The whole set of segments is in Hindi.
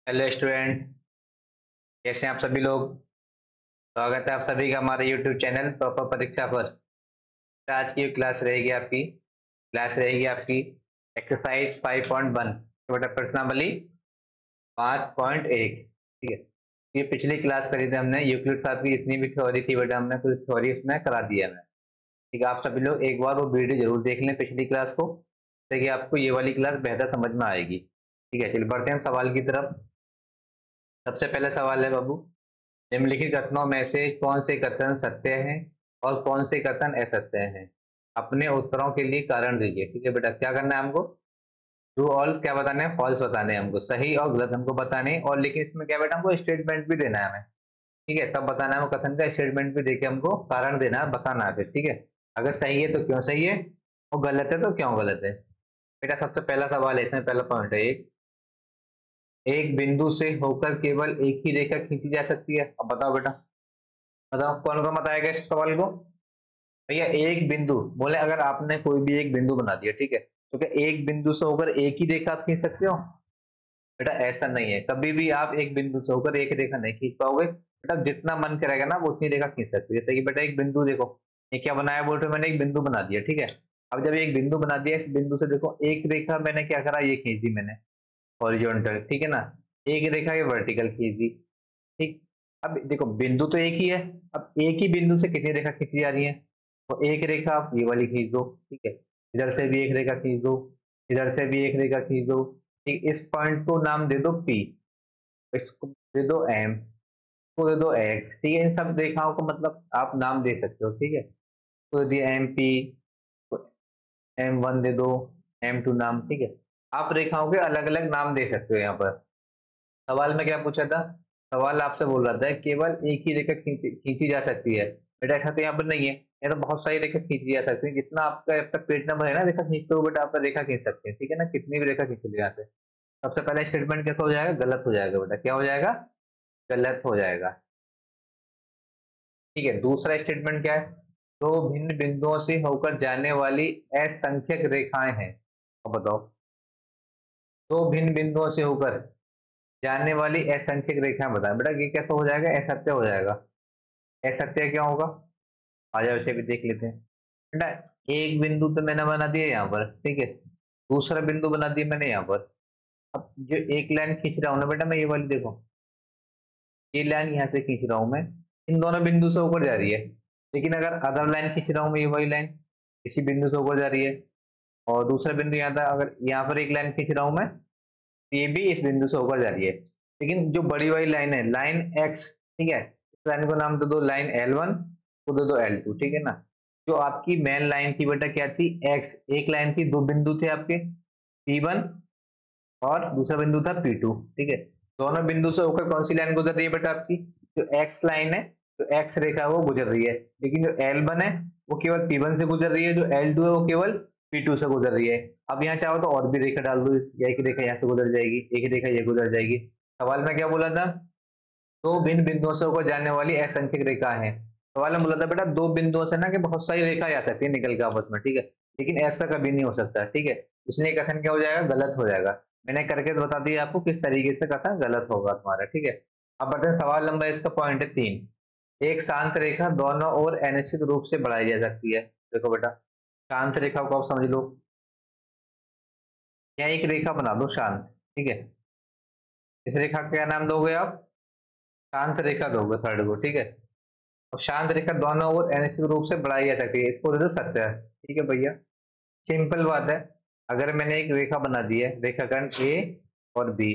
हेलो स्टूडेंट, कैसे हैं आप सभी लोग। स्वागत है आप सभी का हमारे यूट्यूब चैनल प्रॉपर परीक्षा पर। तो आज की क्लास रहेगी आपकी एक्सरसाइज 5.1 बेटा प्रश्नावली 5.1। ठीक है, ये पिछली क्लास करी थी हमने, यूक्लिड साहब की जितनी भी थ्योरी थी बेटा हमने पूरी थ्योरी उसमें करा दिया है। ठीक है, आप सभी लोग एक बार वो वीडियो जरूर देख लें पिछली क्लास को, ताकि आपको ये वाली क्लास बेहतर समझ में आएगी। ठीक है, चलिए बढ़ते हैं सवाल की तरफ। सबसे पहला सवाल है बाबू, निम्नलिखित कथनों में से कौन से कथन सत्य हैं और कौन से कथन असत्य हैं। अपने उत्तरों के लिए कारण दीजिए। ठीक है बेटा, क्या करना है हमको, ट्रू और क्या बताना है, फॉल्स बताने हैं हमको, सही और गलत हमको बताने हैं। और लेकिन इसमें क्या बेटा, हमको स्टेटमेंट भी देना है हमें। ठीक है, तब बताना है वो कथन का स्टेटमेंट भी देके हमको कारण देना है, बताना है फिर। ठीक है, अगर सही है तो क्यों सही है और गलत है तो क्यों गलत है। बेटा सबसे पहला सवाल है, इसमें पहला पॉइंट है, एक बिंदु से होकर केवल एक ही रेखा खींची जा सकती है। अब बताओ बेटा, बताओ कौन कौन बताएगा इस सवाल को। भैया एक बिंदु बोले, अगर आपने कोई भी एक बिंदु बना दिया, ठीक है, तो क्या एक बिंदु से होकर एक ही रेखा आप खींच सकते हो। बेटा ऐसा नहीं है, कभी भी आप एक बिंदु से होकर एक रेखा नहीं खींच पाओगे। बेटा जितना मन करेगा ना, वो उतनी रेखा खींच सकते हो। जैसे कि बेटा एक बिंदु देखो, ये क्या बनाया, बोल रहे मैंने एक बिंदु बना दिया। ठीक है, अब जब एक बिंदु बना दिया, इस बिंदु से देखो एक रेखा मैंने क्या करा, ये खींच दी मैंने हॉरिजॉन्टल। ठीक है ना, एक रेखा ये वर्टिकल खींच दी। ठीक, अब देखो बिंदु तो एक ही है, अब एक ही बिंदु से कितनी रेखा खींची जा रही है, तो एक रेखा आप ये वाली खींच दो। ठीक है, इधर से भी एक रेखा खींच दो, इधर से भी एक रेखा खींच दो। ठीक, इस पॉइंट को नाम दे दो पी, इसको दे दो एम, इसको दे दो एक्स। ठीक है, इन सब रेखाओं को मतलब आप नाम दे सकते हो। ठीक है, तो दिया एम पी, M1 दे दो, M2 नाम। ठीक है, आप रेखाओं के अलग अलग नाम दे सकते हो। यहाँ पर सवाल में क्या पूछा था, सवाल आपसे बोल रहा था केवल एक ही रेखा खींची खींची जा सकती है। बेटा ऐसा तो यहाँ पर नहीं है, ये तो बहुत सारी रेखा खींची जा सकती है। जितना आपका जब तक पेज नंबर है ना, रेखा खींचते हो बेटा आप रेखा खींच सकते हैं। ठीक है ना, कितनी भी रेखा खींच ली यहाँ से। सबसे पहला स्टेटमेंट कैसा हो जाएगा, गलत हो जाएगा बेटा, क्या हो जाएगा, गलत हो जाएगा। ठीक है, दूसरा स्टेटमेंट क्या है, दो भिन्न बिंदुओं से होकर जाने वाली असंख्यक रेखाएं हैं। अब बताओ, दो भिन्न बिंदुओं से होकर जाने वाली असंख्यक रेखाएं बताएं। बेटा ये कैसा हो जाएगा, असत्य हो जाएगा। असत्य क्या होगा, आ जाओ इसे भी देख लेते हैं। बेटा एक बिंदु तो मैंने बना दिया यहाँ पर, ठीक है, दूसरा बिंदु बना दिया मैंने यहाँ पर। अब जो एक लाइन खींच रहा हूँ ना बेटा मैं, ये वाली देखो, ये लाइन यहाँ से खींच रहा हूँ मैं, इन दोनों बिंदु से होकर जा रही है। लेकिन अगर अदर लाइन खींच रहा हूँ मैं, ये वही लाइन इसी बिंदु से होकर जा रही है, और दूसरा बिंदु यहाँ था, अगर यहाँ पर एक लाइन खींच रहा हूँ मैं, ये भी इस बिंदु से होकर जा रही है। लेकिन जो बड़ी वाली लाइन है, लाइन एक्स, ठीक है, इस लाइन को नाम दे दो लाइन L1, को दे दो L2। ठीक है ना, जो आपकी मेन लाइन थी बेटा क्या थी, एक्स, एक लाइन थी, दो बिंदु थे आपके P1 और दूसरा बिंदु था P2। ठीक है, दोनों बिंदु से होकर कौन सी लाइन गुजर रही है बेटा, आपकी जो एक्स लाइन है, जो एक्स रेखा वो गुजर रही है। लेकिन जो L1 है वो केवल P1 से गुजर रही है, जो L2 है वो केवल P2 से गुजर रही है। अब यहाँ चाहो तो और भी रेखा डाल दो, या एक रेखा यहाँ से गुजर जाएगी, एक रेखा ये गुजर जाएगी। सवाल में क्या बोला था, दो भिन्न बिंदुओं से होकर जाने वाली असंख्यक रेखा है। सवाल में बोला था बेटा दो बिंदुओं से ना कि बहुत सारी रेखा आ सकती है निकल के आपस में। ठीक है, लेकिन ऐसा कभी नहीं हो सकता। ठीक है, इसलिए कथन क्या हो जाएगा, गलत हो जाएगा। मैंने करके तो बता दिया आपको किस तरीके से कथन गलत होगा तुम्हारा। ठीक है, अब बढ़ते हैं सवाल नंबर, इसका पॉइंट है 3, एक शांत रेखा दोनों ओर अनिश्चित रूप से बढ़ाई जा सकती है। देखो बेटा, शांत रेखा को आप समझ लो, या एक रेखा बना दो शांत। ठीक है, इस रेखा का क्या नाम दोगे आप, शांत रेखा दोगे थर्ड को। ठीक है, और शांत रेखा दोनों ओर अनिश्चित रूप से बढ़ाई जा सकती है, इसको दे दो सत्य है। ठीक है भैया, सिंपल बात है। अगर मैंने एक रेखा बना दी है, रेखाखंड ए और बी,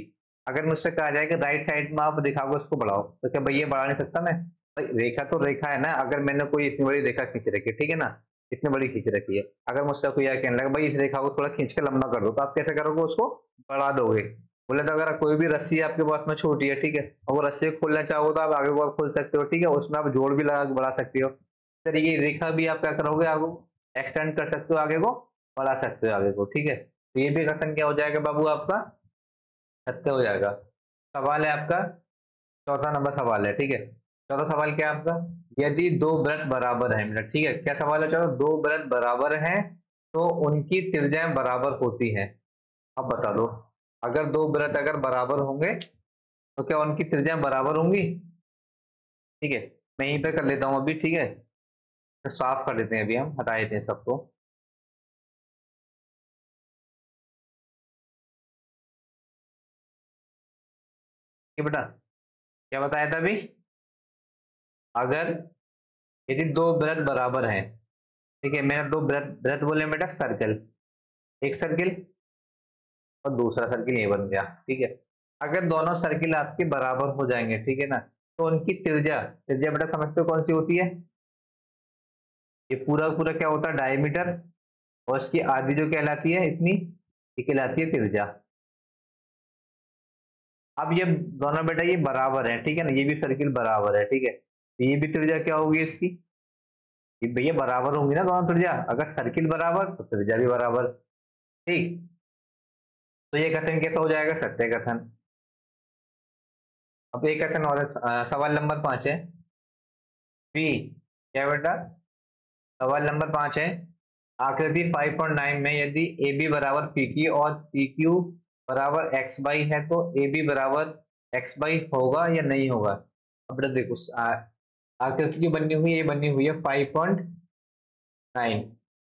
अगर मुझसे कहा जाए कि राइट साइड में आप रेखा को इसको बढ़ाओ, तो क्या भैया बढ़ा नहीं सकता मैं। भाई रेखा तो रेखा है ना, अगर मैंने कोई इतनी बड़ी रेखा खींच रखी है, ठीक है ना, इतनी बड़ी खींच रखी है, अगर मुझसे कोई यह कहने लगा भाई इस रेखा को थोड़ा खींच के लंबा कर दो, तो आप कैसे करोगे, उसको बढ़ा दोगे। बोले तो अगर कोई भी रस्सी आपके पास में छोटी है, ठीक है, और वो रस्सी को खोलना चाहो तो आप आगे को खोल सकते हो। ठीक है, उसमें आप जोड़ भी लगा के बढ़ा सकते हो। इस तरीके की रेखा भी आप क्या करोगे, आगे एक्सटेंड कर सकते हो, आगे को बढ़ा सकते हो आगे को। ठीक है, तो ये भी कथन क्या हो जाएगा बाबू, आपका सत्य हो जाएगा। सवाल है आपका चौथा नंबर सवाल है। ठीक है, चौथा सवाल क्या है आपका, यदि दो वृत्त बराबर है मिनट। ठीक है, क्या सवाल है, चलो दो वृत्त बराबर हैं तो उनकी त्रिज्याएं बराबर होती हैं। अब बता दो, अगर दो वृत्त अगर बराबर होंगे तो क्या उनकी त्रिज्या बराबर होंगी? ठीक है, मैं यहीं पे कर लेता हूँ अभी। ठीक है, तो साफ कर देते हैं, अभी हम हटा देते हैं सबको। ठीक है बेटा, क्या बताया था अभी? अगर यदि दो वृत्त बराबर हैं, ठीक है, मैंने दो वृत्त वृत्त बोले बेटा, सर्कल, एक सर्किल और दूसरा सर्किल ये बन गया। ठीक है, अगर दोनों सर्किल आपके बराबर हो जाएंगे, ठीक है ना, तो उनकी त्रिज्या, त्रिज्या बेटा समझते हो कौन सी होती है? ये पूरा पूरा क्या होता है? डायमीटर। और इसकी आधी जो कहलाती है इतनी, ये कहलाती है त्रिज्या। अब ये दोनों बेटा ये बराबर है, ठीक है ना, ये भी सर्किल बराबर है, ठीक है, तो ये भी त्रिज्या क्या होगी इसकी? ये भैया बराबर होंगी ना दोनों त्रिज्या, अगर सर्किल बराबर तो त्रिज्या भी बराबर। ठीक, तो ये कथन कैसा हो जाएगा? सत्य कथन। अब एक कथन और है, सवाल नंबर 5 है। बी, क्या बेटा? सवाल नंबर 5 है, आकृति 5.9 में यदि ए बी बराबर पी क्यू और पी क्यू बराबर एक्स बाई है, तो ए बी बराबर एक्स बाई होगा या नहीं होगा? अब बेटा देखो, आकृति जो बनी हुई है, ये बनी हुई है 5.9।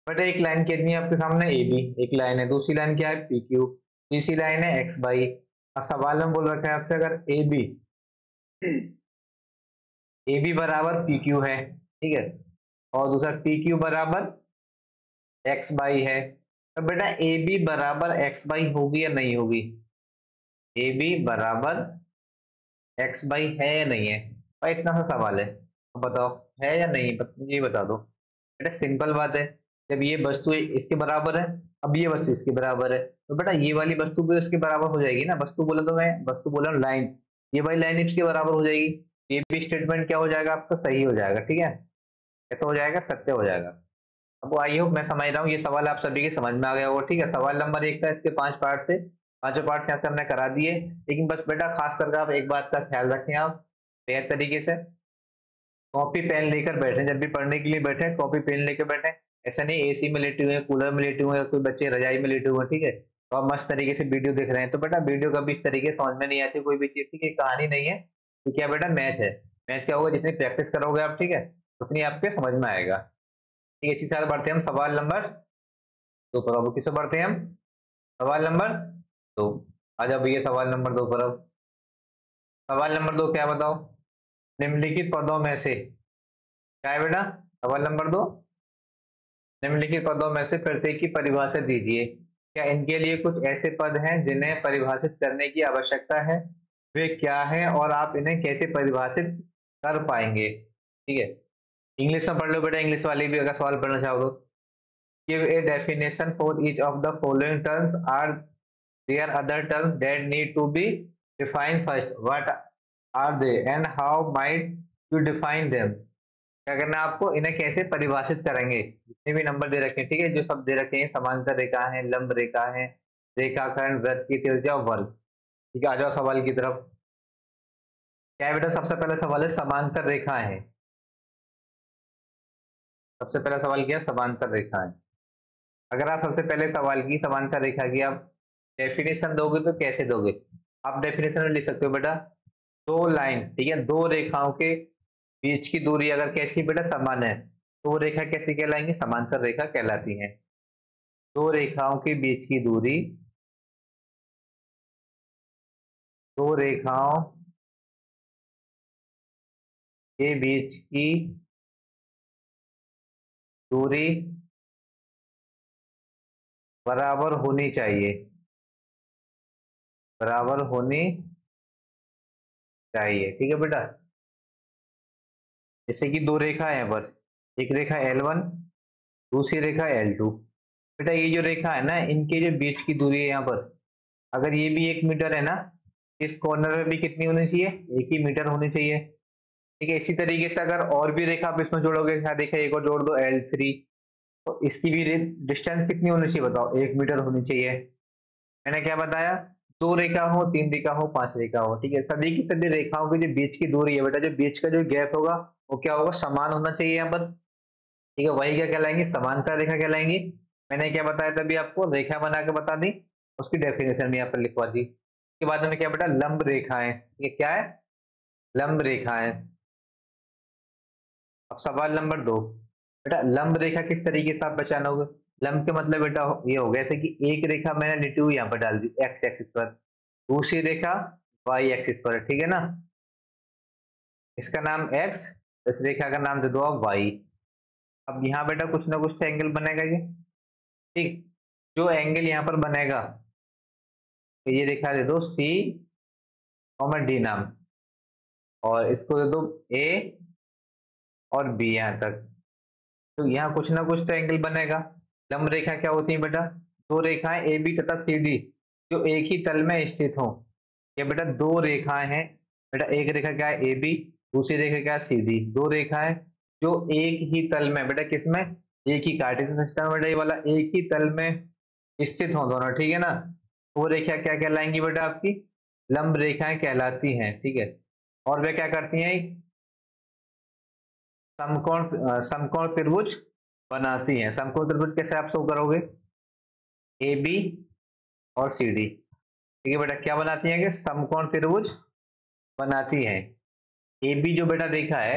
बट एक लाइन कितनी है आपके सामने? ए बी एक लाइन है, दूसरी लाइन क्या है? पी क्यू, तीसरी लाइन है एक्स बाई। अब सवाल में बोल रखा है आपसे, अगर ए बी बराबर पी क्यू है, ठीक है, और दूसरा पी क्यू बराबर एक्स बाई है, तो बेटा ए बी बराबर एक्स बाई होगी या नहीं होगी? ए बी बराबर एक्स बाई है या नहीं है? भाई इतना सा सवाल है, अब बताओ है या नहीं, मुझे ये बता दो। बेटा सिंपल बात है, जब ये वस्तु इसके बराबर है, अब ये वस्तु इसके बराबर है, तो बेटा ये वाली वस्तु भी इसके बराबर हो जाएगी ना। वस्तु बोला तो मैं वस्तु बोला लाइन, ये वाली लाइन इसके बराबर हो जाएगी। ये भी स्टेटमेंट क्या हो जाएगा आपका? सही हो जाएगा। ठीक है, ऐसा हो जाएगा, सत्य हो जाएगा। अब आई होप मैं समझ रहा हूँ ये सवाल आप सभी के समझ में आ गया होगा। ठीक है, सवाल नंबर 1 था, इसके 5 पार्ट थे, पांचों पार्ट यहाँ से हमने करा दिए। लेकिन बस बेटा खास करके आप एक बात का ख्याल रखें, आप बेहतर तरीके से कॉपी पेन लेकर बैठे, जब भी पढ़ने के लिए बैठे कॉपी पेन लेकर बैठे। ऐसा नहीं एसी में लेटे हुए हैं, कूलर में लेटे हुए हैं, कोई बच्चे रजाई में लेटे हुए हैं, ठीक है, तो आप मस्त तरीके से वीडियो देख रहे हैं, तो बेटा वीडियो कभी इस तरीके से समझ में नहीं आती कोई भी चीज। ठीक है, कहानी नहीं है कि क्या बेटा मैथ है, मैथ क्या होगा, जितनी प्रैक्टिस करोगे आप, ठीक है, उतनी आपके समझ में आएगा। ठीक है, इसी साथ बढ़ते हैं हम सवाल नंबर 2 पर। अब किससे बढ़ते हैं हम? सवाल नंबर 2। आ जाओ भैया सवाल नंबर 2 पर। अब सवाल नंबर 2 क्या बताओ? निम्नलिखित पदों में से क्या है बेटा? सवाल नंबर 2, निम्नलिखित पदों में से प्रत्येक की परिभाषा दीजिए। क्या इनके लिए कुछ ऐसे पद हैं जिन्हें परिभाषित करने की आवश्यकता है? वे क्या हैं और आप इन्हें कैसे परिभाषित कर पाएंगे? ठीक है, इंग्लिश में पढ़ लो बेटा, इंग्लिश वाले भी अगर सवाल पढ़ना चाहो तो। Give a definition for each of the following terms, are there other terms that need to be defined first, what are they and how might you define them? क्या करना है आपको, इन्हें कैसे परिभाषित करेंगे? जितने भी नंबर दे रखे हैं, ठीक है, जो सब दे रखे हैं, समांतर रेखा है, लंब रेखा है, रेखाखंड, वृत्त की त्रिज्या और वर्ग। ठीक है, आ जाओ सवाल की तरफ। क्या है बेटा? सबसे पहला सवाल है समांतर रेखा है। सबसे पहला सवाल क्या है? समांतर रेखा है। अगर आप सबसे पहले सवाल की समांतर रेखा की आप डेफिनेशन दोगे तो कैसे दोगे? आप डेफिनेशन में लिख सकते हो बेटा, दो लाइन, ठीक है, दो रेखाओं के बीच की दूरी अगर कैसी बेटा? समान है, तो वो रेखा कैसी कहलाएंगी? समांतर रेखा कहलाती है। दो रेखाओं के बीच की दूरी, दो रेखाओं के बीच की दूरी बराबर होनी चाहिए, बराबर होनी चाहिए। ठीक है बेटा, जैसे कि दो रेखा है यहाँ पर, एक रेखा L1, दूसरी रेखा L2। बेटा ये जो रेखा है ना, इनके जो बीच की दूरी है यहाँ पर, अगर ये भी 1 मीटर है ना, इस कॉर्नर में भी कितनी होनी चाहिए? 1 ही मीटर होनी चाहिए। ठीक है, इसी तरीके से अगर और भी रेखा आप इसमें जोड़ोगे, क्या देखा, एक और जोड़ दो L3, तो इसकी भी डिस्टेंस कितनी होनी चाहिए बताओ? 1 मीटर होनी चाहिए। मैंने क्या बताया? दो रेखा हो, तीन रेखा हो, पांच रेखा हो, ठीक है, सभी की सभी रेखाओं की जो बीच की दूरी है बेटा, जो बीच का जो गैप होगा वो क्या होगा? समान होना चाहिए यहाँ पर। ठीक है, वही क्या कहलाएंगी? समांतर रेखा कहलाएंगी। मैंने क्या बताया था अभी आपको? रेखा बना के बता दी, उसकी डेफिनेशन भी यहाँ पर लिखवा दी। उसके बाद में क्या बेटा, लंब रेखाएं, ये क्या है, लंब रेखाएं। अब सवाल नंबर 2, बेटा लंब रेखा किस तरीके से आप पहचानोगे? लंब के मतलब बेटा ये हो गया जैसे कि एक रेखा मैंने लिटी हुई यहाँ पर डाल दी एक्स एक्सिस पर, दूसरी रेखा वाई एक्सिस पर, ठीक है ना, इसका नाम एक्स, इस रेखा का नाम दे दो आप वाई। अब यहाँ बेटा कुछ ना कुछ एंगल बनेगा ये, ठीक, जो एंगल यहाँ पर बनेगा, तो ये रेखा दे दो सी और डी नाम, और इसको दे दो ए और बी यहाँ तक। तो यहाँ कुछ ना कुछ तो एंगल बनेगा। लंब रेखा क्या होती है बेटा, दो रेखाएं ए बी तथा सी डी जो एक ही तल में स्थित हो। ये बेटा दो रेखाएं हैं, बेटा एक रेखा क्या है ए बी, दूसरी रेखा क्या है सी डी, दो रेखाएं जो एक ही तल में, बेटा किसमें, एक ही कार्टेशियन सिस्टम में, बेटा ये वाला एक ही तल में स्थित हो दोनों, ठीक है ना, वो रेखा क्या कहलाएंगी बेटा, आपकी लंब रेखाएं कहलाती हैं, ठीक है। और वे क्या करती हैं, समकोण त्रिभुज बनाती हैं। समकोण त्रिभुज कैसे आप शो करोगे, ए बी और सी डी, ठीक है बेटा, क्या बनाती हैं कि समकोण त्रिभुज बनाती हैं। ए बी जो बेटा रेखा है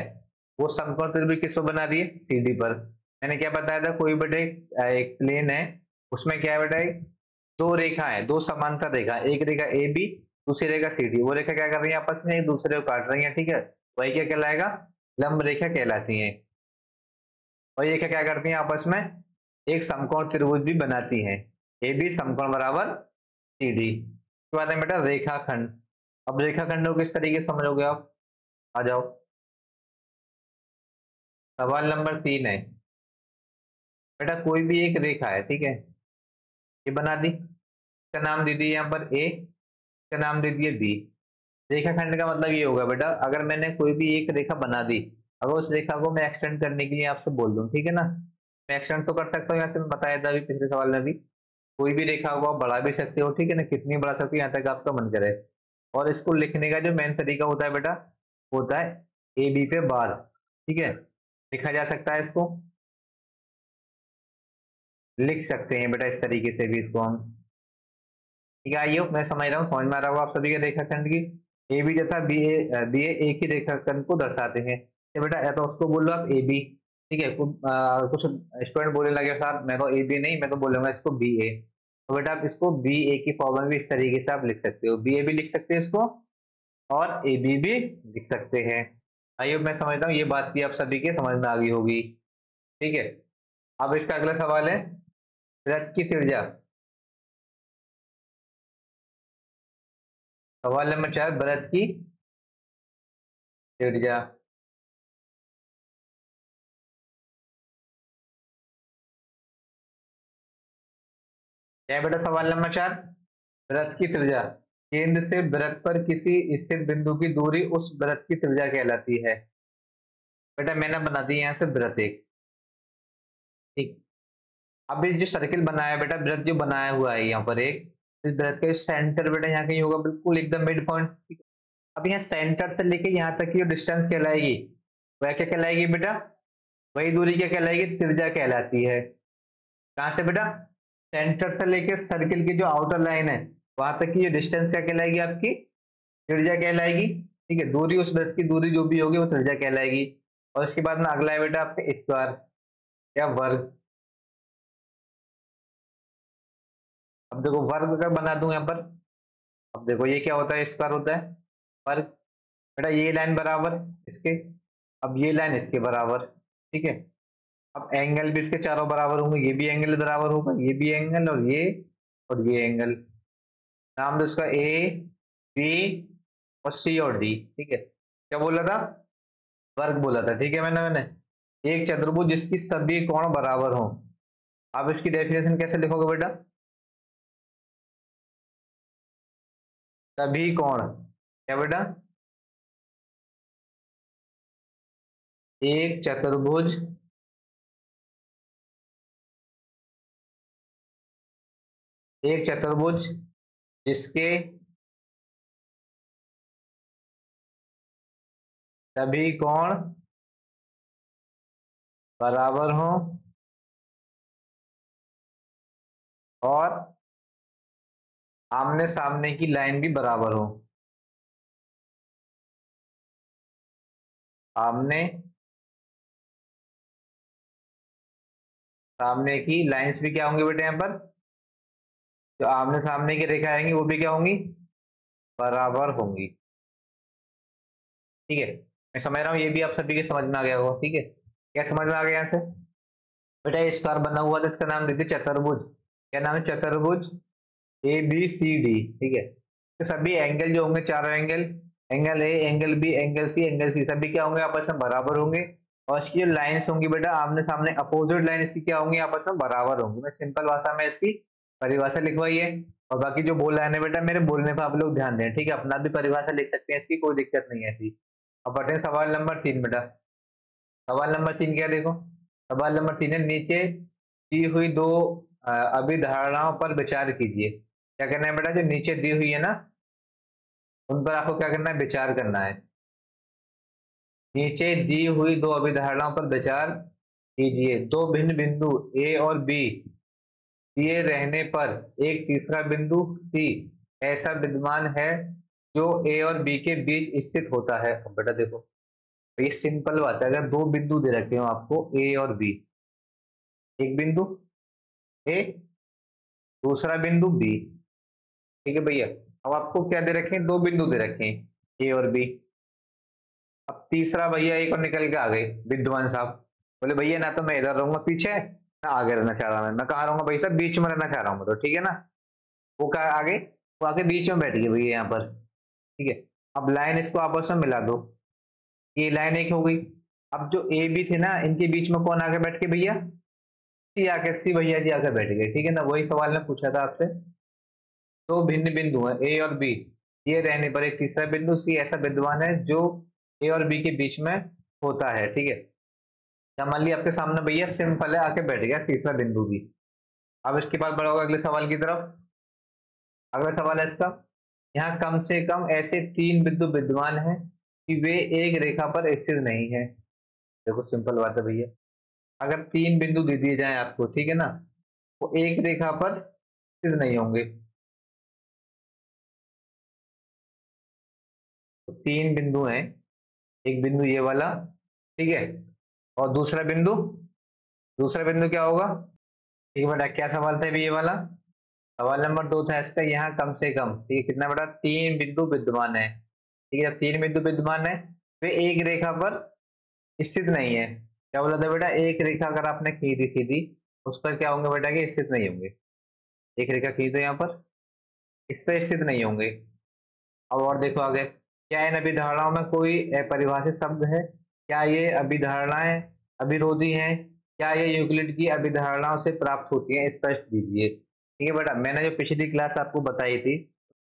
वो समकोण त्रिभुज किस पर बना रही है, सी डी पर। मैंने क्या बताया था, कोई बेटा एक प्लेन है, उसमें क्या है बेटा, दो रेखा है, दो समांतर रेखा, एक रेखा ए बी, दूसरी रेखा सी डी, वो रेखा क्या कर रही है आपस में, एक दूसरे को काट रही है, ठीक है, वही क्या कहलाएगा, लंब रेखा कहलाती है। और ये क्या क्या करती हैं आपस में, एक समकोण त्रिभुज भी बनाती हैं, ए बी समकोण बराबर सी डी। उसके बाद में बेटा रेखाखंड। अब रेखाखंड को किस तरीके से समझोगे आप, आ जाओ। सवाल नंबर 3 है, बेटा कोई भी एक रेखा है, ठीक है, ये बना दी, इसका नाम दे दिए यहाँ पर ए, इसका नाम दे दिए बी। रेखाखंड का मतलब ये होगा बेटा, अगर मैंने कोई भी एक रेखा बना दी, अगर उस रेखा को मैं एक्सटेंड करने के लिए आपसे बोल दूं, ठीक है ना, मैं एक्सटेंड तो कर सकता हूँ, यहाँ से मैं बताया था अभी पिछले सवाल में भी, कोई भी रेखा को आप बढ़ा भी सकते हो, ठीक है ना, कितनी बढ़ा सकते हो यहाँ तक आपका मन करे। और इसको लिखने का जो मेन तरीका होता है बेटा, होता है ए बी पे बार, ठीक है, लिखा जा सकता है इसको, लिख सकते हैं बेटा इस तरीके से भी इसको हम, ठीक है। आइए मैं समझ रहा हूँ, समझ में आ रहा होगा आप सभी के रेखाखंड की, ए बी तथा बी ए एक ही रेखाखंड को दर्शाते हैं। तो बेटा या तो उसको बोल लो आप ए बी, ठीक है, कुछ स्टूडेंट बोलने लगे सर मैं तो ए बी नहीं, मैं तो बोलूंगा इसको बी ए। तो बेटा आप इसको बी ए की फॉर्म में भी इस तरीके से आप लिख सकते हो, बी ए भी लिख सकते हैं इसको, और ए बी भी लिख सकते हैं। आइए मैं समझता हूँ ये बात भी आप सभी के समझ में आ गई होगी, ठीक है। अब इसका अगला सवाल है, वृत्त की त्रिज्या। सवाल नंबर 4, वृत्त की त्रिज्या। क्या है बेटा सवाल नंबर 4, वृत्त की त्रिज्या, केंद्र से वृत्त पर किसी स्थित बिंदु की दूरी उस वृत्त की त्रिज्या कहलाती है। बेटा मैंने बना दी यहाँ से वृत्त एक, ठीक, अब ये जो सर्किल बनाया है बेटा, वृत्त जो बनाया हुआ है यहाँ पर एक, इस वृत्त का सेंटर बेटा यहाँ कहीं होगा, बिल्कुल एकदम मिड पॉइंट। अब यहाँ सेंटर से लेके यहाँ तक की जो डिस्टेंस कहलाएगी, वह क्या कहलाएगी बेटा, वही दूरी क्या कहलाएगी, त्रिज्या कहलाती है। कहाँ से बेटा, सेंटर से लेके सर्किल की जो आउटर लाइन है वहां तक की जो डिस्टेंस क्या कहलाएगी, आपकी त्रिज्या कहलाएगी, ठीक है, दूरी उस वृत्त की दूरी जो भी होगी वो त्रिज्या कहलाएगी। और इसके बाद में अगला है बेटा आपके स्क्वायर या वर्ग। अब देखो वर्ग अगर बना दूं यहाँ पर, अब देखो ये क्या होता है, स्क्वायर होता है, वर्ग, बेटा ये लाइन बराबर इसके, अब ये लाइन इसके बराबर, ठीक है। अब एंगल भी इसके चारों बराबर होंगे, ये भी एंगल बराबर होगा, ये भी एंगल और ये एंगल, नाम दो इसका ए बी और सी और डी, ठीक है। क्या बोला था, वर्ग बोला था, ठीक है, मैंने एक चतुर्भुज जिसकी सभी कोण बराबर हो। आप इसकी डेफिनेशन कैसे लिखोगे बेटा, सभी कोण, क्या बेटा, एक चतुर्भुज एक चतुर्भुज जिसके सभी कोण बराबर हो और आमने सामने की लाइन भी बराबर हो। आमने सामने की लाइंस भी क्या होंगी बेटे, यहाँ पर जो आमने सामने की रेखा आएंगी वो भी क्या होंगी, बराबर होंगी। ठीक है, मैं समझ रहा हूँ ये भी आप सभी के समझ में आ गया होगा। ठीक है, क्या समझ में आ गया यहाँ से बेटा, ये स्क्वायर बना हुआ था, इसका नाम देते चतुर्भुज। क्या नाम है, चतुर्भुज ए बी सी डी। ठीक है, तो सभी एंगल जो होंगे, चारों angle, angle A, angle B, angle C, angle C, सभी क्या होंगे, आपस में बराबर होंगे। और इसकी जो लाइंस होंगी बेटा, आमने सामने अपोजिट लाइन इसकी क्या होंगी, आपस में बराबर होंगी। मैं सिंपल भाषा में इसकी परिभाषा लिखवाई है, और बाकी जो बोला है ना बेटा, मेरे बोलने पर आप लोग ध्यान दें। ठीक है, अपना भी परिभाषा लिख सकते हैं, इसकी कोई दिक्कत नहीं है ऐसी। अब बढ़ते हैं सवाल नंबर 3 बेटा। सवाल नंबर 3 क्या, देखो सवाल नंबर 3 है, नीचे दी हुई दो अभिधारणाओं पर विचार कीजिए। क्या करना है बेटा, जो नीचे दी हुई है ना, उन पर आपको क्या करना है, विचार करना है। नीचे दी हुई दो अभिधारणाओं पर विचार कीजिए। दो भिन्न बिंदु ए और बी दिए रहने पर एक तीसरा बिंदु सी ऐसा विद्यमान है जो ए और बी के बीच स्थित होता है। अब बेटा देखो, तो ये सिंपल बात है, अगर दो बिंदु दे रखे हो आपको ए और बी, एक बिंदु ए, दूसरा बिंदु बी। ठीक है भैया, अब आपको क्या दे रखे हैं, दो बिंदु दे रखे हैं ए और बी। अब तीसरा भैया एक और निकल के आ गए विद्वान साहब, बोले भैया ना तो मैं इधर रहूंगा पीछे, ना आगे रहना चाह रहा मैं कहाँ रहूंगा भाई साहब, बीच में रहना चाह रहा हूँ मैं तो। ठीक है ना, वो क्या आगे, वो आगे बीच में बैठ गए भैया यहाँ पर। ठीक है, अब लाइन इसको आपस में मिला दो, ये लाइन एक हो गई। अब जो ए बी थे ना, इनके बीच में कौन आके बैठ के भैया, सी आके, सी भैया जी आके बैठ गए। ठीक है ना, वही सवाल ने पूछा था आपसे। दो भिन्न बिंदु हैं ए और बी, ये रहने पर एक तीसरा बिंदु सी ऐसा विद्यमान है जो ए और बी के बीच में होता है। ठीक है, या मान लिया आपके सामने भैया सिंपल है, आके बैठ गया तीसरा बिंदु भी। अब इसके बाद बढ़ोगे अगले सवाल की तरफ। अगला सवाल है इसका, यहाँ कम से कम ऐसे तीन बिंदु विद्यमान हैं कि वे एक रेखा पर स्थित नहीं है। देखो सिंपल बात है भैया, अगर तीन बिंदु दे दिए जाए आपको, ठीक है ना, वो एक रेखा पर स्थित नहीं होंगे। तो तीन बिंदु हैं, एक बिंदु ये वाला, ठीक है, और दूसरा बिंदु क्या होगा। ठीक है बेटा, क्या सवाल था अभी ये वाला, सवाल नंबर 2 था इसका, यहाँ कम से कम, ठीक है, कितना बेटा, तीन बिंदु विद्यमान है। ठीक है, जब तीन बिंदु विद्यमान है, वे एक रेखा पर स्थित नहीं है। क्या बोला था बेटा, एक रेखा अगर आपने खींची सीधी, उस पर क्या होंगे बेटा, कि स्थित नहीं होंगे। एक रेखा खींच दो यहाँ पर, इस पर स्थित नहीं होंगे। अब और देखो आगे, क्या इन अभिधारणाओं में कोई अपरिभाषित शब्द है, क्या ये अभिधारणाएं अविरोधी हैं, क्या ये यूक्लिड की अभिधारणाओं से प्राप्त होती हैं, स्पष्ट कीजिए। ठीक है बेटा, मैंने जो पिछली क्लास आपको बताई थी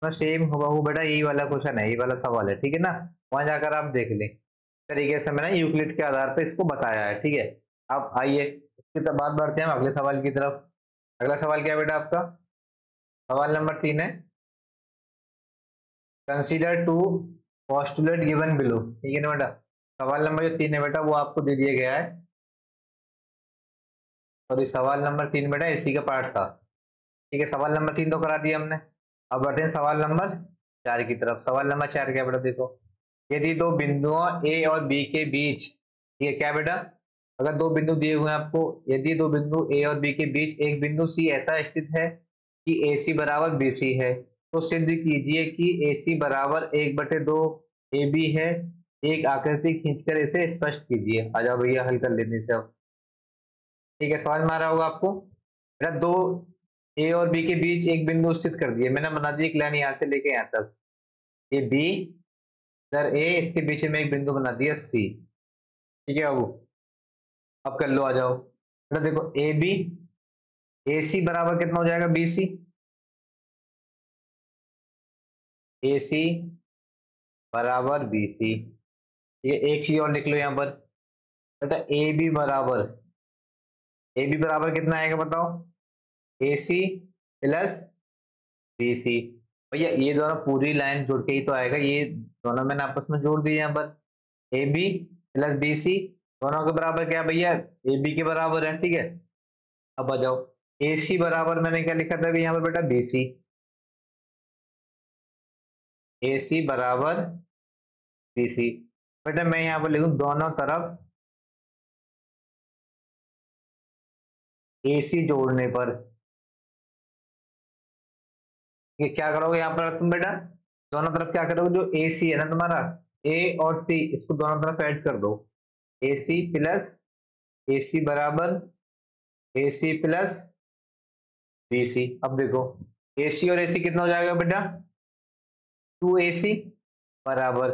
उसमें सेम हूबहू बेटा यही वाला क्वेश्चन है, यही वाला सवाल है। ठीक है ना, वहां जाकर आप देख लें, तरीके से मैंने यूक्लिड के आधार पर इसको बताया है। ठीक है, अब आइए इसके बाद बढ़ते हैं हम अगले सवाल की तरफ। अगला सवाल क्या है बेटा आपका, सवाल नंबर 3 है, consider two postulate given below. ठीक है ना बेटा, सवाल नंबर जो 3 है बेटा वो आपको दे दिया गया है, और ये सवाल नंबर 3 बेटा इसी का पार्ट था। ठीक है, सवाल नंबर 3 तो करा दिया हमने। अब बढ़ते हैं सवाल नंबर 4 की तरफ। सवाल नंबर 4 क्या बेटा, देखो, यदि दो बिंदुओं ए और बी के बीच, ठीक है क्या बेटा, अगर दो बिंदु दिए हुए हैं आपको, यदि दो बिंदु ए और बी के बीच एक बिंदु सी ऐसा स्थित है कि ए सी बराबर बी सी है, तो सिद्ध कीजिए कि ए सी बराबर 1/2 ए बी है। एक आकृति खींचकर इसे स्पष्ट कीजिए। आ जाओ भैया, हल कर लेने से अब। ठीक है, समझ में आ रहा होगा आपको बेटा, दो ए और बी के बीच एक बिंदु स्थित कर दिए मैंने, बना दी एक लाइन यहाँ से लेके यहाँ तक, ये बी इधर ए, इसके पीछे में एक बिंदु बना दिया सी। ठीक है बाबू, अब कर लो, आ जाओ बेटा, देखो ए बी, ए सी बराबर कितना हो जाएगा, बी सी, ए सी बराबर बी सी। ये एक चीज और लिख लो यहाँ पर बेटा, ए बी बराबर कितना आएगा बताओ, ए सी प्लस बी सी। भैया ये दोनों पूरी लाइन जोड़ के ही तो आएगा, ये दोनों मैंने आपस में जोड़ दिए यहाँ पर, A B plus B C, दोनों के बराबर क्या है भैया, ए बी के बराबर है। ठीक है, अब आ जाओ, ए सी बराबर मैंने क्या लिखा था अभी यहाँ पर बेटा, बी सी। ए सी बराबर बी सी। बेटा मैं यहाँ पर लिखूँ दोनों तरफ ए सी जोड़ने पर, ये क्या करोगे यहाँ पर तुम बेटा, दोनों तरफ क्या करोगे, जो ए सी है ना तुम्हारा, ए और सी, इसको दोनों तरफ ऐड कर दो। ए सी प्लस ए सी बराबर ए सी प्लस बी सी। अब देखो ए सी और ए सी कितना हो जाएगा बेटा, 2AC बराबर,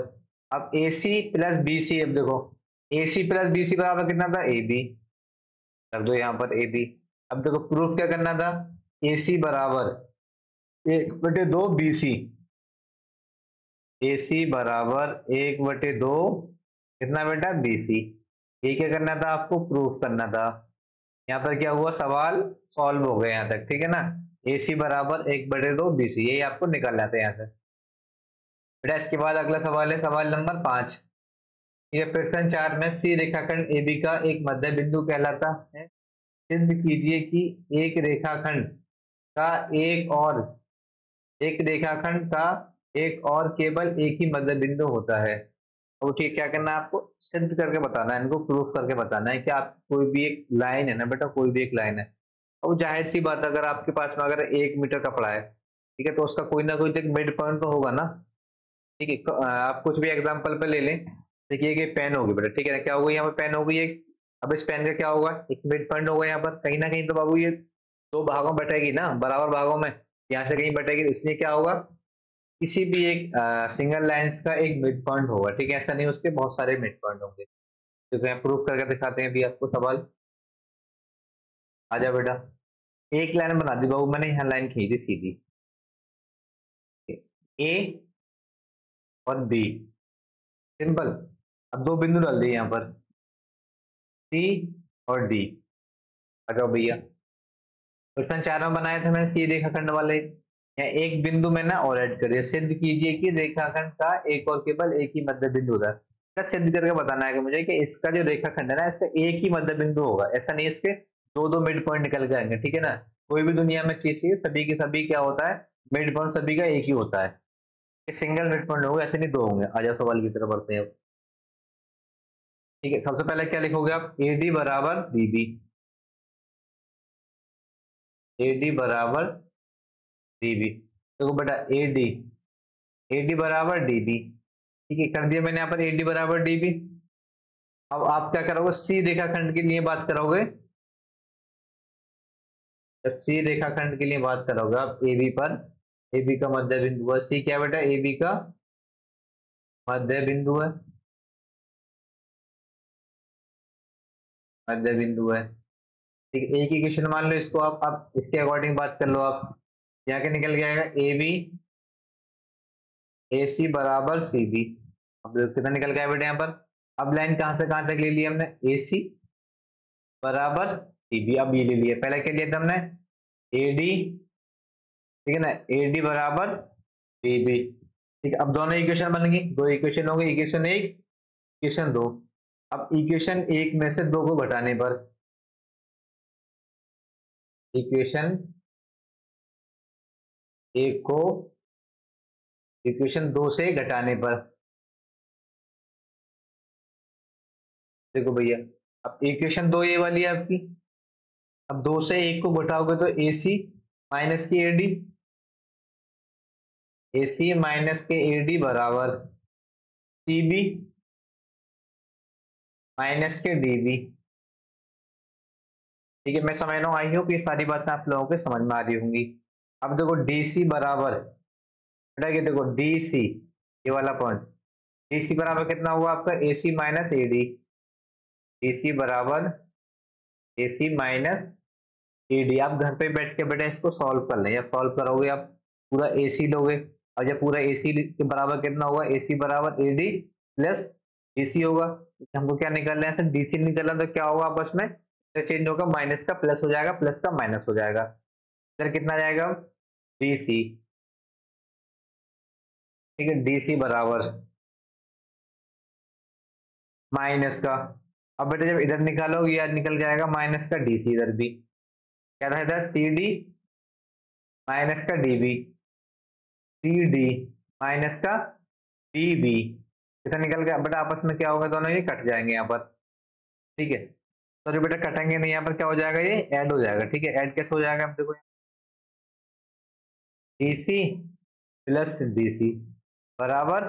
अब ए सी प्लस बी सी, अब देखो ए सी प्लस बी सी बराबर कितना था, ए बी, रख दो यहाँ पर ए बी। अब देखो प्रूफ क्या करना था, ए सी बराबर 1/2 बी सी, ए सी बराबर 1/2 कितना बेटा, बी सी। ये क्या करना था आपको, प्रूफ करना था। यहाँ पर क्या हुआ, सवाल सॉल्व हो गया यहाँ तक, ठीक है ना। ए सी बराबर 1/2 बी सी, यही आपको निकालना था यहाँ से बेटा। इसके बाद अगला सवाल है सवाल नंबर 5। ये प्रश्न 4 में सी रेखाखंड ए बी का एक मध्य बिंदु कहलाता है। सिद्ध कीजिए कि एक रेखाखंड का एक और केवल एक ही मध्य बिंदु होता है। अब ठीक क्या करना है आपको, सिद्ध करके बताना है, इनको प्रूफ करके बताना है कि आप कोई भी एक लाइन है ना बेटा, कोई भी एक लाइन है, अब जाहिर सी बात अगर आपके पास में अगर 1 मीटर कपड़ा है, ठीक है, तो उसका कोई ना कोई एक मिड पॉइंट तो होगा ना। ठीक है, आप कुछ भी एग्जांपल पे ले लें। देखिए कि पेन होगी बेटा, ठीक है ना, क्या होगा यहाँ पे पेन होगी एक। अब इस पेन का क्या होगा, एक मिड पॉइंट होगा यहाँ पर कहीं ना कहीं, तो बाबू ये दो भागों में बटेगी ना, बराबर भागों में, यहाँ से कहीं बटेगी, इसलिए क्या होगा, किसी भी एक सिंगल लाइंस का एक मिड पॉइंट होगा। ठीक है, ऐसा नहीं उसके बहुत सारे मिड पॉइंट होंगे। तो मैं प्रूफ करके दिखाते हैं अभी आपको सवाल। आ जाओ बेटा, एक लाइन बना दी बाबू मैंने, यहाँ लाइन खींची सीधी, ए और बी, सिंपल। अब दो बिंदु डाल दिए यहाँ पर, सी और डी। आ जाओ भैया, क्वेश्चन 4 में बनाए थे मैंने सी रेखाखंड वाले, यहाँ एक बिंदु मैंने और ऐड करिए। सिद्ध कीजिए कि रेखाखंड का एक और केवल एक ही मध्य बिंदु होता है। क्या सिद्ध करके बताना है कि मुझे कि इसका जो रेखाखंड है ना, इसका एक ही मध्य बिंदु होगा, ऐसा नहीं इसके दो दो मिड पॉइंट निकल के आएंगे। ठीक है ना, कोई भी दुनिया में चीज है, सभी के सभी क्या होता है, मिड पॉइंट सभी का एक ही होता है, सिंगल मिड पॉइंट होगा, ऐसे नहीं दो होंगे। आ जाओ सवाल की तरफ बढ़ते हैं अब। ठीक है, सबसे पहले क्या लिखोगे आप, ए डी बराबर बी बी, ए डी बराबर डी बी। देखो बेटा ए डी बराबर डी बी, ठीक है, कर दिया मैंने यहाँ पर ए डी बराबर डी बी। अब आप क्या करोगे, सी रेखाखंड के लिए बात करोगे, जब सी रेखाखंड के लिए बात करोगे आप ए बी पर, ए बी का मध्य बिंदु है, सी क्या बेटा, ए बी का मध्य बिंदु है, मध्य बिंदु है। ठीक है, एक ही क्वेश्चन मान लो इसको आप, अब इसके अकॉर्डिंग बात कर लो आप। यहाँ के निकल के आएगा ए बी ए सी बराबर सी बी। अब देखो कितना निकल गया बेटा यहाँ पर। अब लाइन कहां से कहां तक ले ली हमने, ए सी बराबर सी बी, अब ये ले लिया, पहले क्या लिया था हमने, ए डी, ठीक है ना, ए डी बराबर बी बी। ठीक है, अब दोनों इक्वेशन बन गई, दो इक्वेशन हो गई, इक्वेशन एक इक्वेशन दो। अब इक्वेशन एक में से दो को घटाने पर, इक्वेशन एक को इक्वेशन दो से घटाने पर, देखो भैया, अब इक्वेशन दो ये वाली है आपकी, अब दो से एक को घटाओगे तो ए सी माइनस की A D, A C minus के ए डी बराबर सी बी माइनस के डी बी। ठीक है, मैं समझ रहा हूँ, आई होप ये सारी बातें आप लोगों के समझ में आ रही होंगी। अब देखो डी सी बराबर, बेटा ये देखो डी सी, ये वाला पॉइंट, डी सी बराबर कितना हुआ आपका, A C minus A D, D C बराबर A C minus A D. आप घर पे बैठ के बेटा इसको सॉल्व कर लें, या सॉल्व करोगे आप पूरा ए सी लोगे, और जब पूरा ए सी के बराबर कितना होगा, ए सी बराबर A D plus D C होगा। हमको क्या निकालना है, डी सी निकालना, तो क्या होगा आपस में चेंज होगा, माइनस का प्लस हो जाएगा, प्लस का माइनस हो जाएगा, इधर कितना जाएगा, डी सी। ठीक है, डी सी बराबर माइनस का, अब बेटा जब इधर निकालोगे यार निकल जाएगा माइनस का डी सी, इधर भी क्या था, इधर सी डी माइनस का D B, C D minus का डी बी, कितना निकल गया बेटा, आपस में क्या होगा, दोनों ये कट जाएंगे यहाँ पर, ठीक है। तो जो बेटा कटेंगे नहीं, यहाँ पर क्या हो जाएगा, ये ऐड हो जाएगा, ठीक है। ऐड कैसे हो जाएगा, अब देखो, D C plus D C बराबर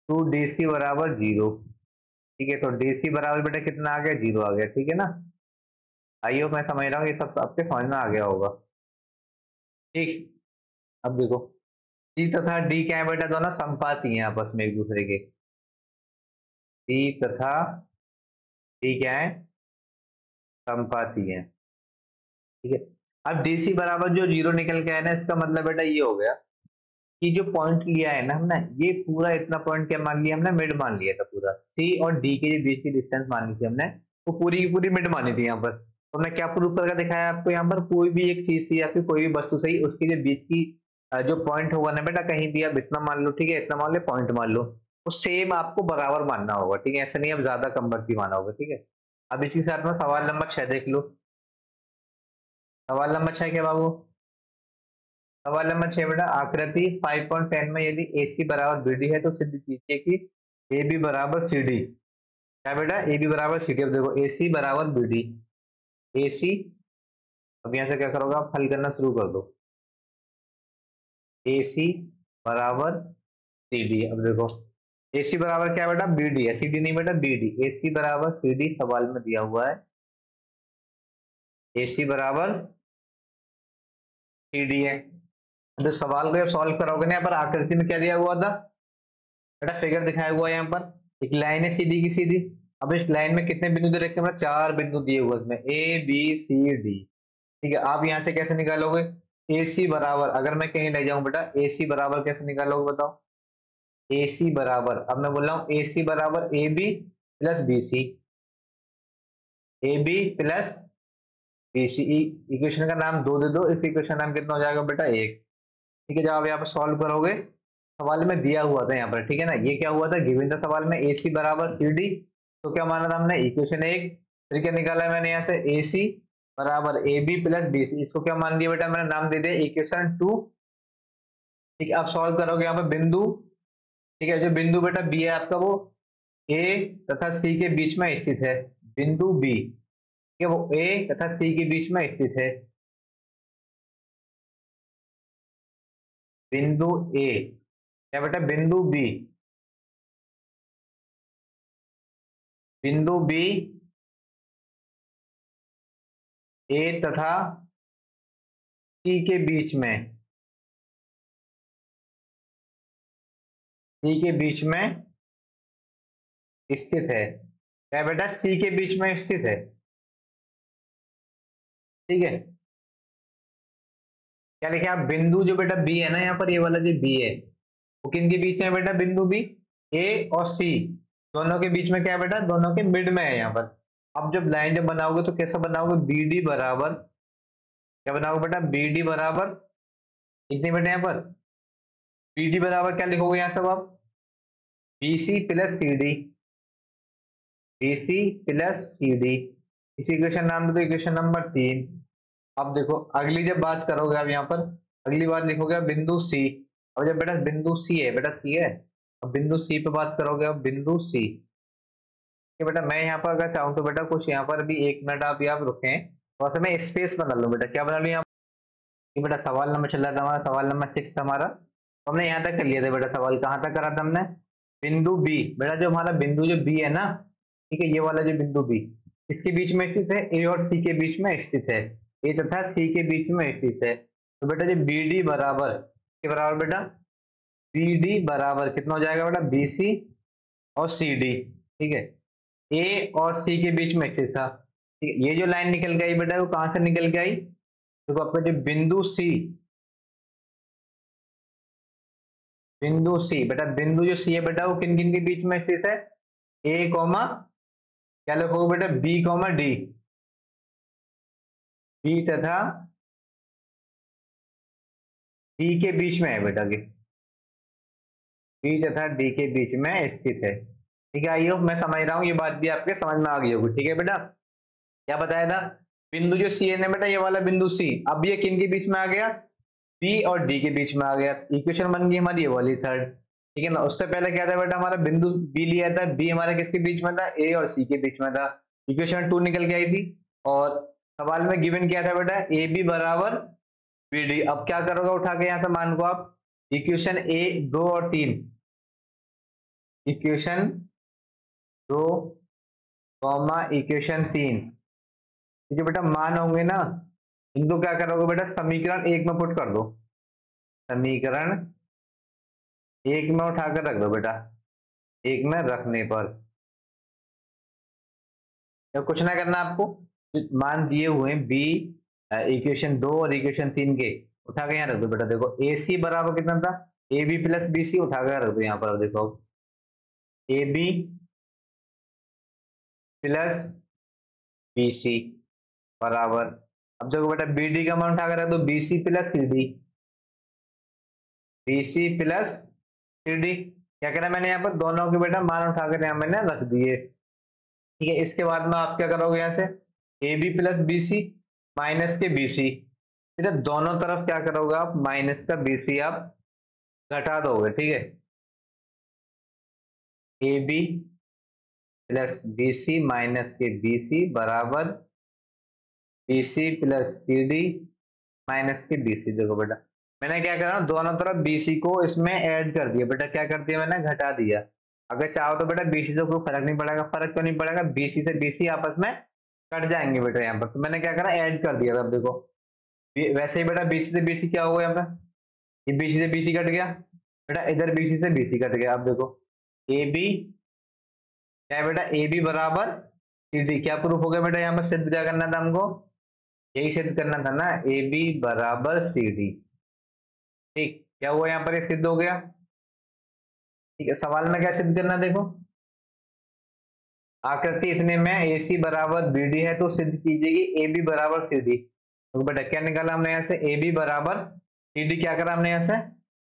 2 DC बराबर 0, ठीक है। तो डी सी बराबर बेटा कितना आ गया, 0 आ गया, ठीक है ना। आई होप मैं समझ रहा हूँ, ये सब आपके समझ में आ गया होगा, ठीक। अब देखो, सी तथा डी क्या है बेटा, दोनों संपाती हैं आपस में एक दूसरे के। सी तथा डी क्या है, संपाती हैं, ठीक है। अब डीसी बराबर जो 0 निकल के आया ना, इसका मतलब बेटा ये हो गया कि जो पॉइंट लिया है ना हमने, ये पूरा इतना पॉइंट क्या मान लिया हमने, मिड मान लिया था पूरा। सी और डी के बीच की डिस्टेंस मानी थी हमने, वो पूरी की पूरी मिड मानी थी यहाँ पर। तो हमने क्या प्रूव करके दिखाया आपको, यहाँ पर कोई भी एक चीज थी या फिर कोई भी वस्तु सही, उसके जो बीच की जो पॉइंट होगा ना बेटा, कहीं भी आप इतना मान लो, ठीक है, इतना मान लो, पॉइंट मान लो, वो सेम आपको बराबर मानना होगा, ठीक है। ऐसा नहीं अब ज्यादा कम बढ़ती माना होगा, ठीक है। अब इसी के साथ में सवाल नंबर 6 देख लो। सवाल नंबर 6 क्या बाबू, सवाल नंबर 6 बेटा, आकृति 5.10 में यदि AC बराबर BD है तो सिद्ध कीजिए कि AB बराबर CD। क्या बेटा, AB बराबर CD। अब देखो, AC बराबर BD, AC, अब यहाँ से क्या करोगे आप, हल करना शुरू कर दो। AC बराबर CD, अब देखो AC बराबर क्या बेटा, BD है, CD नहीं बेटा, BD। AC बराबर CD सवाल में दिया हुआ है, AC बराबर CD है। तो सवाल को जब सॉल्व करोगे ना, यहाँ पर आकृति में क्या दिया हुआ था बेटा, फिगर दिखाया हुआ है यहाँ पर, एक लाइन है सीधी की सीधी। अब इस लाइन में कितने बिंदु दे रखे हैं, 4 बिंदु दिए हुए इसमें, A B C D, ठीक है। आप यहाँ से कैसे निकालोगे, AC बराबर, अगर मैं कहीं ले जाऊं बेटा, AC बराबर कैसे निकालोगे बताओ। AC बराबर, अब मैं बोल रहा हूँ AC बराबर AB plus BC, AB plus BC। Equation का नाम 2 दे दो, इस इक्वेशन का नाम कितना हो जाएगा बेटा, 1, ठीक है। जब आप यहाँ पर सॉल्व करोगे, सवाल में दिया हुआ था यहाँ पर, ठीक है ना, ये क्या हुआ था, गिवन था सवाल में AC बराबर CD, तो क्या माना था हमने, इक्वेशन 1। फिर क्या निकाला मैंने यहाँ से, AC बराबर AB प्लस BC, इसको क्या मान लिया बेटा, मैंने नाम दे दिया इक्वेशन 2, ठीक है। अब सॉल्व करोगे यहाँ पे बिंदु, ठीक है, जो बिंदु बेटा B है आपका, वो A तथा C के बीच में स्थित है, बिंदु B, ठीक है, वो A तथा C के बीच में स्थित है, बिंदु A, क्या बेटा, बिंदु B, बिंदु B A तथा C के बीच में, C के बीच में स्थित है, क्या बेटा, C के बीच में स्थित है, ठीक है। क्या लिखे आप, बिंदु जो बेटा B है ना, यहाँ पर ये वाला जो B है, वो किन के बीच में है बेटा, बिंदु B, A और C दोनों के बीच में क्या है बेटा, दोनों के मिड में है यहाँ पर। अब जब लाइन जब बनाओगे तो कैसा बनाओगे, BD बराबर, क्या बनाओगे बेटा, BD बराबर कितने बेटा यहाँ पर, BD बराबर क्या लिखोगे यहाँ सब आप, BC plus CD, BC plus CD, इसी इक्वेशन नाम दो, इक्वेशन नंबर 3। अब देखो, अगली जब बात करोगे आप यहाँ पर, अगली बात लिखोगे आप बिंदु C। अब जब बेटा बिंदु C है, बेटा C है, अब बिंदु C पे बात करोगे, अब बिंदु C, कि बेटा मैं यहाँ पर अगर चाहूँ तो बेटा कुछ यहाँ पर भी 1 मिनट आप यहाँ रुके, थोड़ा सा मैं स्पेस बना लूँ बेटा, क्या बना लूँ यहाँ, कि बेटा सवाल नंबर चल रहा था हमारा, सवाल नंबर 6 था हमारा, तो हमने यहाँ तक कर लिया था बेटा। सवाल कहाँ तक करा था हमने, बिंदु B, बेटा जो हमारा बिंदु जो B है ना, ठीक है, ये वाला जो बिंदु B, इसके बीच में स्थित है, A और C के बीच में स्थित है, A तथा C के बीच में स्थित है। तो बेटा जो BD बराबर के बराबर बेटा, BD बराबर कितना हो जाएगा बेटा, BC और CD, ठीक है, A और C के बीच में स्थित था, ठीक है। ये जो लाइन निकल के आई बेटा, वो कहाँ से निकल के आई, देखो आपका जो बिंदु C, बिंदु C, बेटा बिंदु जो C है बेटा, वो किन किन के बीच में स्थित है, A कॉमा, क्या लिखोगे बेटा, B कॉमा D, B तथा D के बीच में है बेटा, के B तथा D के बीच में स्थित है, ठीक है। आइए मैं समझ रहा हूँ, ये बात भी आपके समझ में आ गई होगी, ठीक है बेटा। क्या बताया था, बिंदु जो C है ना बेटा, ये वाला बिंदु C, अब ये किन के बीच में आ गया, बी और डी के बीच में आ गया, इक्वेशन बन गई हमारी ये वाली थर्ड, ठीक है ना। उससे पहले क्या था बेटा, हमारा बिंदु बी लिया था, बी हमारे किसके बीच में था, ए और सी के बीच में था, इक्वेशन 2 निकल के आई थी। और सवाल में गिवन क्या था बेटा, ए बी बराबर बी डी। अब क्या करोगे, उठा के यहाँ से मान को आप इक्वेशन ए 2 और 3, इक्वेशन 2 कॉमा इक्वेशन 3, ठीक है बेटा, मान होंगे ना, इनको क्या करोगे बेटा, समीकरण एक में पुट कर दो, समीकरण एक में उठा कर रख दो बेटा, एक में रखने पर तो कुछ ना करना आपको, मान दिए हुए बी इक्वेशन 2 और इक्वेशन 3 के, उठा के यहाँ रख दो बेटा। देखो ए सी बराबर कितना था, A B plus B C, उठा कर रख दो यहाँ पर। देखो A B plus B C बराबर, अब देखो बेटा बी डी का मान उठा कर रख दो, B C plus C D, B C plus C D. क्या करा मैंने यहाँ पर, दोनों के बेटा मान उठाकर यहाँ मैंने रख दिए, ठीक है। इसके बाद में आप क्या करोगे, यहाँ से A B plus B C minus के बी सी, फिर दोनों तरफ क्या करोगे आप, माइनस का बी सी आप घटा दोगे, ठीक है। A B plus B C minus के बी सी बराबर B C plus C D minus के बी सी। देखो बेटा मैंने क्या करा, दोनों तरफ बी सी को इसमें ऐड कर दिया बेटा, क्या कर दिया मैंने, घटा दिया। अगर चाहो तो बेटा बी सी से कोई फर्क नहीं पड़ेगा, फर्क क्यों नहीं पड़ेगा, बी सी से बी सी आपस में कट जाएंगे बेटा यहाँ पर, तो मैंने क्या करा, ऐड कर दिया। अब देखो वैसे ही बेटा बी सी से बी सी क्या हो गया यहाँ पर, ये बी सी से बी सी कट गया बेटा, इधर बी सी से बी सी कट गया। अब देखो ए बी क्या है बेटा, ए बी बराबर सी डी, क्या प्रूफ हो गया बेटा, यहाँ पर सिद्ध क्या करना था हमको, यही सिद्ध करना था ना, ए बी बराबर सी डी, ठीक। क्या हुआ यहाँ पर, ये सिद्ध हो गया, ठीक है। सवाल में क्या सिद्ध करना, देखो आकृति इतने में ए सी बराबर बी डी है, तो सिद्ध कीजिए कि ए बी बराबर सी डी। तो बेटा क्या निकाला हमने यहाँ से, ए बी बराबर सी डी, क्या करा हमने यहाँ से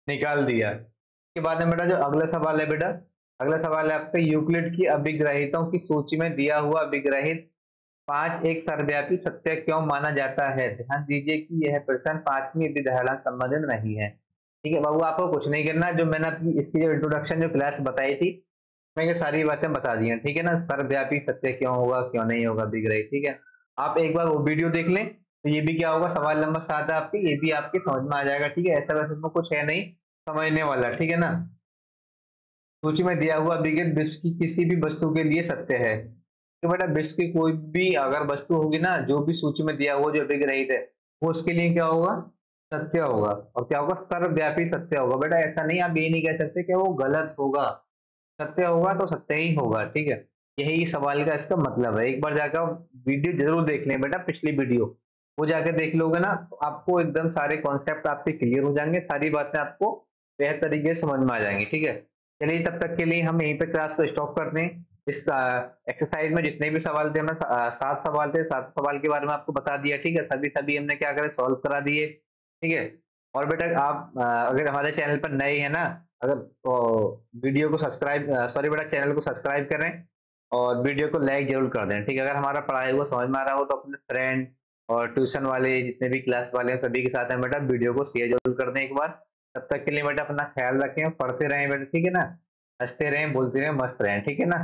निकाल दिया। इसके बाद में बेटा जो अगला सवाल है बेटा, अगला सवाल है आपका, यूक्लिड की अभिग्रहितों की सूची में दिया हुआ अभिग्रहित 5 एक सर्वव्यापी सत्य क्यों माना जाता है। ध्यान दीजिए कि यह प्रश्न 5वीं विधारण संबंधित नहीं है, ठीक है बाबू, आपको कुछ नहीं करना, जो मैंने अपनी इसकी जो इंट्रोडक्शन जो क्लास बताई थी, मैं ये सारी बातें बता दी हैं, ठीक है ना। सर्वव्यापी सत्य क्यों होगा, क्यों नहीं होगा अभिग्रहित, ठीक है। आप एक बार वो वीडियो देख लें, तो ये भी क्या होगा, सवाल नंबर 7 है आपकी, ये भी आपके समझ में आ जाएगा, ठीक है। ऐसा वैसे इसमें कुछ है नहीं समझने वाला, ठीक है ना। सूची में दिया हुआ अभिगत विश्व की किसी भी वस्तु के लिए सत्य है, तो बेटा विश्व की कोई भी अगर वस्तु होगी ना, जो भी सूची में दिया हुआ जो अभिग्रहित है, वो उसके लिए क्या होगा, सत्य होगा। और क्या होगा, सर्वव्यापी सत्य होगा बेटा। ऐसा नहीं, आप ये नहीं कह सकते कि वो गलत होगा, सत्य होगा तो सत्य ही होगा, ठीक है। यही सवाल का इसका मतलब है। एक बार जाकर वीडियो जरूर देख लें बेटा, पिछली वीडियो वो जाकर देख लोगे ना, तो आपको एकदम सारे कॉन्सेप्ट आपके क्लियर हो जाएंगे, सारी बातें आपको बेहतर तरीके से समझ में आ जाएंगी, ठीक है। चलिए तब तक के लिए हम यहीं पे क्लास को स्टॉप करते हैं। इस एक्सरसाइज में जितने भी सवाल थे, हमने 7 सवाल थे, 7 सवाल के बारे में आपको बता दिया, ठीक है। सभी सभी हमने क्या करे, सॉल्व करा दिए, ठीक है। और बेटा आप अगर हमारे चैनल पर नए हैं ना, अगर तो वीडियो को सब्सक्राइब सॉरी बेटा चैनल को सब्सक्राइब करें और वीडियो को लाइक जरूर कर दें, ठीक है। अगर हमारा पढ़ाई हुआ समझ में आ रहा हो तो अपने फ्रेंड और ट्यूशन वाले जितने भी क्लास वाले हैं सभी के साथ में बेटा वीडियो को शेयर जरूर कर दें एक बार। तब तक के लिए बेटा अपना ख्याल रखें, पढ़ते रहें बेटा, ठीक है ना। हंसते रहें, बोलते रहें, मस्त रहें, ठीक है ना।